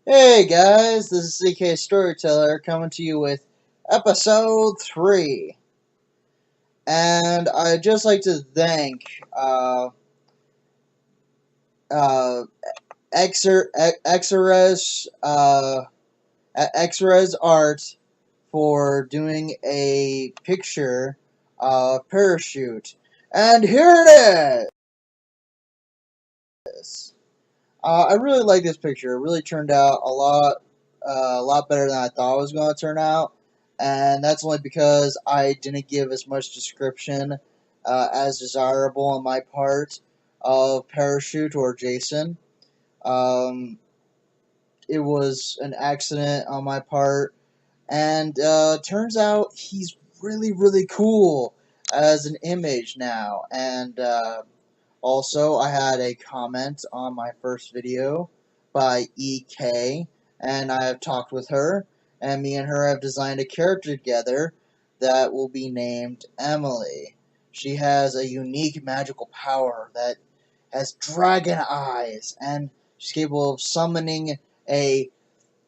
Hey guys, this is CK Storyteller coming to you with episode 3. And I'd just like to thank uh, Xerez, Xerez Art for doing a picture parachute. And here it is! I really like this picture. It really turned out a lot better than I thought it was going to turn out, and that's only because I didn't give as much description as desirable on my part of Parachute or Jason. Um, it was an accident on my part, and turns out he's really, really cool as an image now, and also, I had a comment on my first video by EK, and I have talked with her, and me and her have designed a character together that will be named Emily. She has a unique magical power that has dragon eyes, and she's capable of summoning a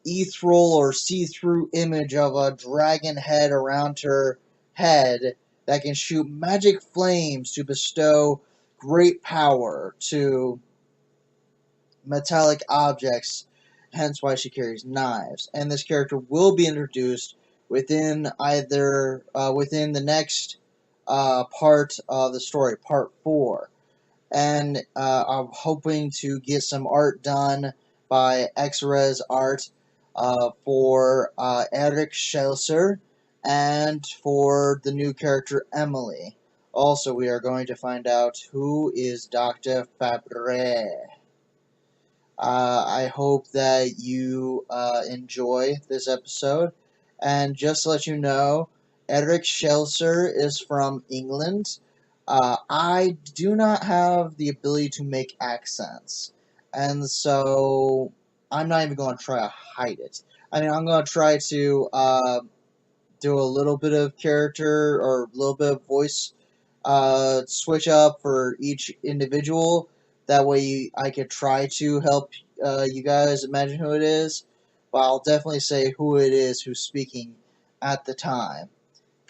ethereal or see-through image of a dragon head around her head that can shoot magic flames to bestow great power to metallic objects, hence why she carries knives. And this character will be introduced within within the next part of the story, part 4. And I'm hoping to get some art done by Xrez Art for Eric Schelser and for the new character Emily. Also, we are going to find out who is Dr. Fabre. I hope that you enjoy this episode. And just to let you know, Eric Schelser is from England. I do not have the ability to make accents. And so I'm not even going to try to hide it. I mean, I'm going to try to do a little bit of character or a little bit of voice switch up for each individual. That way, I could try to help you guys imagine who it is. But I'll definitely say who it is who's speaking at the time.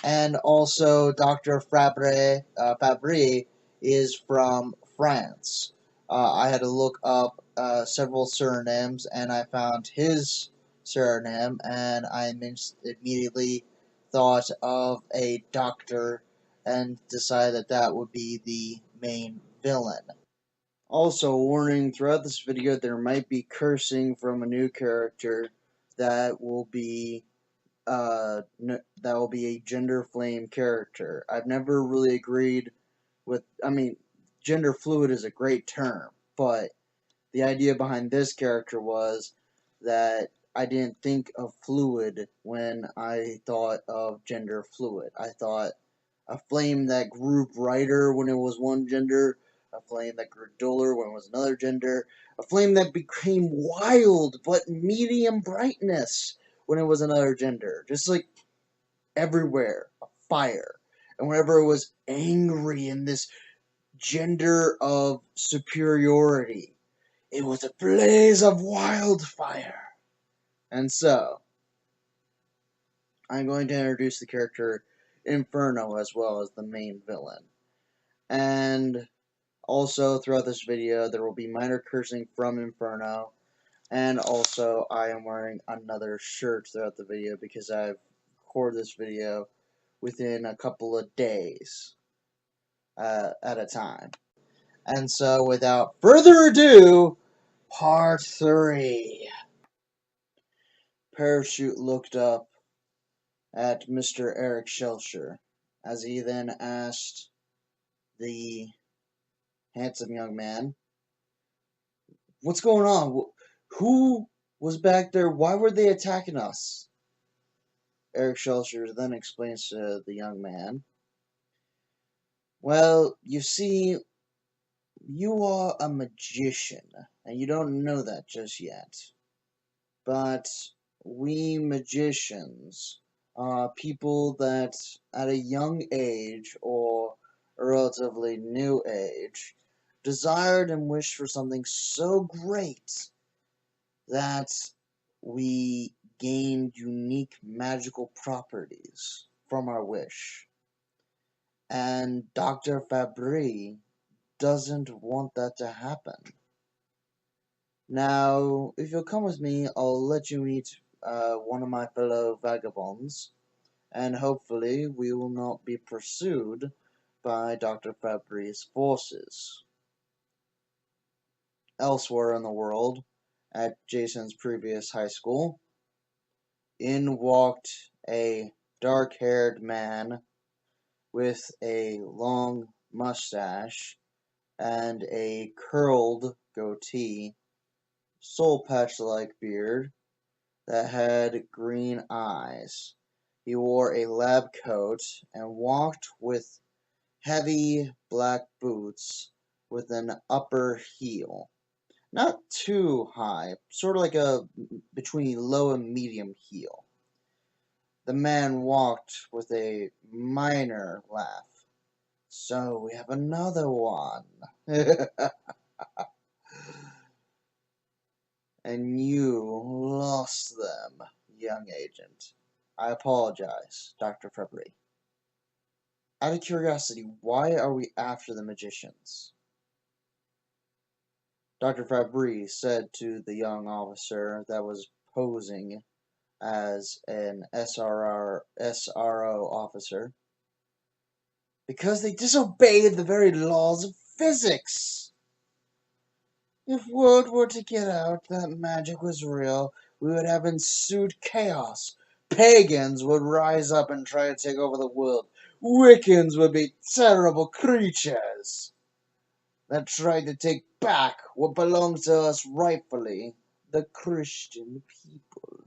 And also, Dr. Fabry is from France. I had to look up several surnames, and I found his surname, and I immediately thought of a doctor and decided that that would be the main villain. Also, warning, throughout this video there might be cursing from a new character that will be that will be a gender flame character. I've never really agreed with, I mean, gender fluid is a great term, but the idea behind this character was that I didn't think of fluid when I thought of gender fluid. I thought a flame that grew brighter when it was one gender, a flame that grew duller when it was another gender, a flame that became wild but medium brightness when it was another gender. Just like everywhere, a fire. And whenever it was angry in this gender of superiority, it was a blaze of wildfire. And so, I'm going to introduce the character Inferno as well as the main villain. And also, throughout this video, there will be minor cursing from Inferno. And also, I am wearing another shirt throughout the video because I've recorded this video within a couple of days at a time. And so, without further ado, part 3. Parachute looked up at Mr. Eric Shelcher as he then asked the handsome young man, "What's going on? Who was back there? Why were they attacking us?" Eric Shelcher then explains to the young man, "Well, you see, you are a magician, and you don't know that just yet. But we magicians are people that at a young age or a relatively new age desired and wished for something so great that we gained unique magical properties from our wish. And Dr. Fabry doesn't want that to happen. Now, if you'll come with me, I'll let you meet one of my fellow vagabonds, and hopefully we will not be pursued by Dr. Fabry's forces. Elsewhere in the world, at Jason's previous high school, in walked a dark-haired man with a long mustache and a curled goatee, soul patch-like beard that had green eyes. He wore a lab coat and walked with heavy black boots with an upper heel. Not too high, sort of like a between low and medium heel. The man walked with a minor laugh. So we have another one. And you lost them, young agent. I apologize, Dr. Fabry. Out of curiosity, why are we after the magicians? Dr. Fabry said to the young officer that was posing as an SRO officer. Because they disobeyed the very laws of physics. If word were to get out that magic was real, we would have ensued chaos. Pagans would rise up and try to take over the world. Wiccans would be terrible creatures that tried to take back what belongs to us rightfully, the Christian people.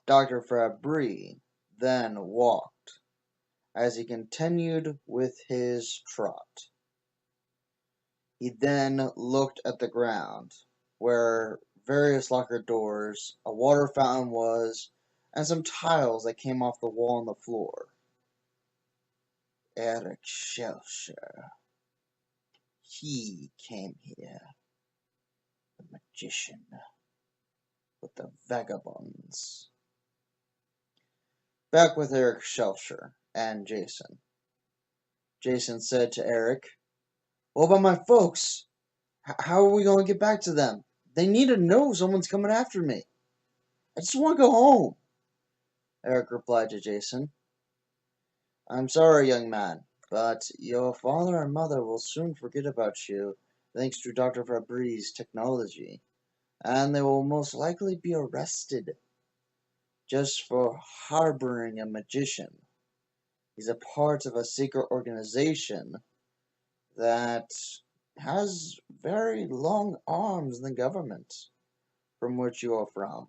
Dr. Fabry then walked as he continued with his trot. He then looked at the ground, where various locker doors, a water fountain was, and some tiles that came off the wall and the floor. Eric Shelcher. He came here. The magician. With the vagabonds. Back with Eric Shelcher and Jason. Jason said to Eric, "What about my folks? How are we going to get back to them? They need to know someone's coming after me. I just want to go home." Eric replied to Jason, "I'm sorry, young man, but your father and mother will soon forget about you thanks to Dr. Fabry's technology, and they will most likely be arrested just for harboring a magician. He's a part of a secret organization that has very long arms in the government from which you are from.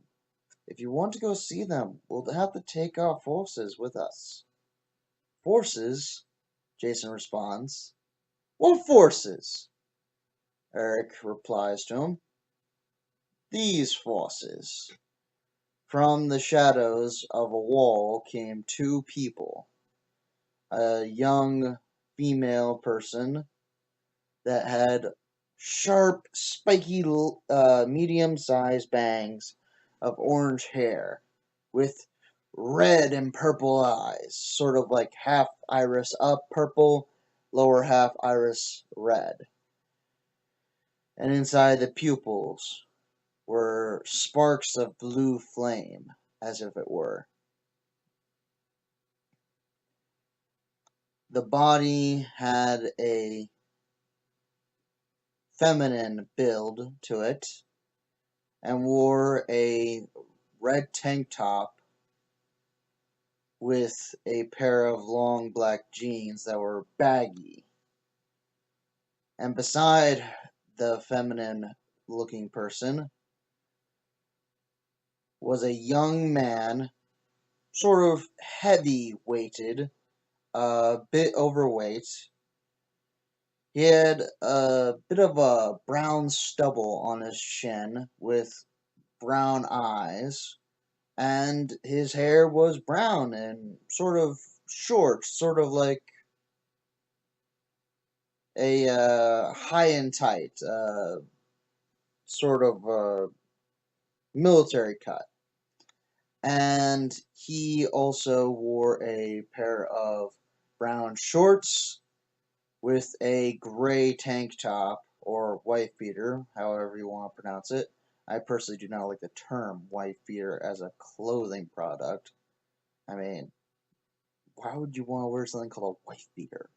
If you want to go see them, we'll have to take our forces with us." "Forces?" Jason responds. "What forces?" Eric replies to him. "These forces." From the shadows of a wall came two people. A young female person that had sharp, spiky, medium-sized bangs of orange hair with red and purple eyes, sort of like half iris up purple, lower half iris red. And inside the pupils were sparks of blue flame, as if it were. The body had a feminine build to it and wore a red tank top with a pair of long black jeans that were baggy. And beside the feminine looking person was a young man, sort of heavy weighted, a bit overweight. He had a bit of a brown stubble on his chin with brown eyes, and his hair was brown and sort of short, sort of like a high and tight, sort of military cut. And he also wore a pair of brown shorts with a gray tank top or wife beater, however you want to pronounce it. I personally do not like the term wife beater as a clothing product. I mean, why would you want to wear something called a wife beater?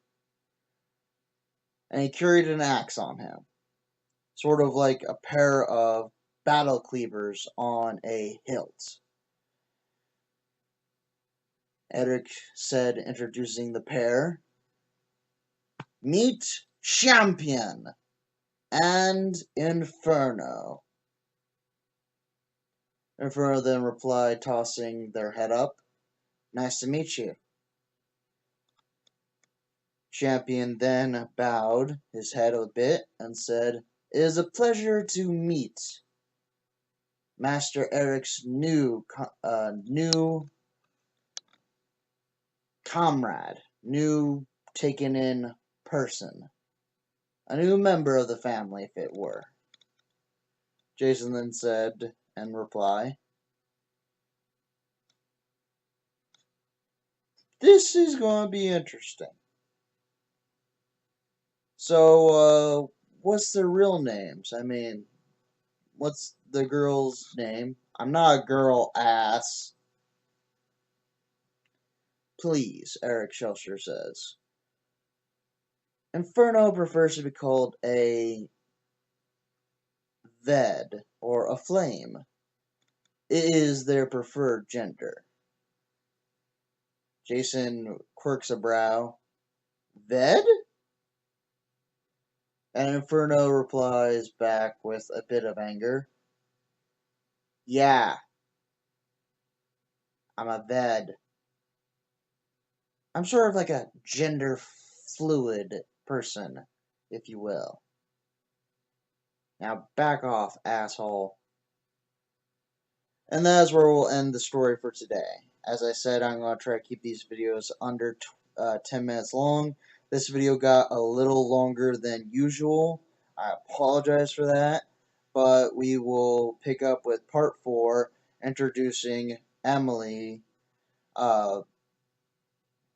And he carried an axe on him, sort of like a pair of battle cleavers on a hilt. Edric said, introducing the pair. Meet Champion and Inferno. Inferno then replied, tossing their head up. Nice to meet you. Champion then bowed his head a bit and said, It is a pleasure to meet Master Eric's new comrade, new taken in person. A new member of the family, if it were. Jason then said in reply, This is going to be interesting. So, what's their real names? I mean, what's the girl's name? I'm not a girl, ass. Please, Eric Shelster says. Inferno prefers to be called a Ved or a Flame. It is their preferred gender. Jason quirks a brow. Ved? And Inferno replies back with a bit of anger. Yeah, I'm a Ved. I'm sort of like a gender fluid person, if you will. Now back off, asshole. And that's where we'll end the story for today. As I said, I'm going to try to keep these videos under 10 minutes long. This video got a little longer than usual. I apologize for that. But we will pick up with part 4, introducing Emily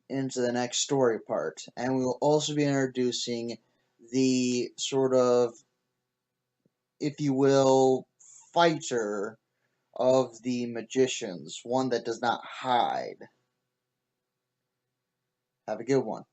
into the next story part. And we will also be introducing the sort of, if you will, fighter of the magicians, one that does not hide. Have a good one.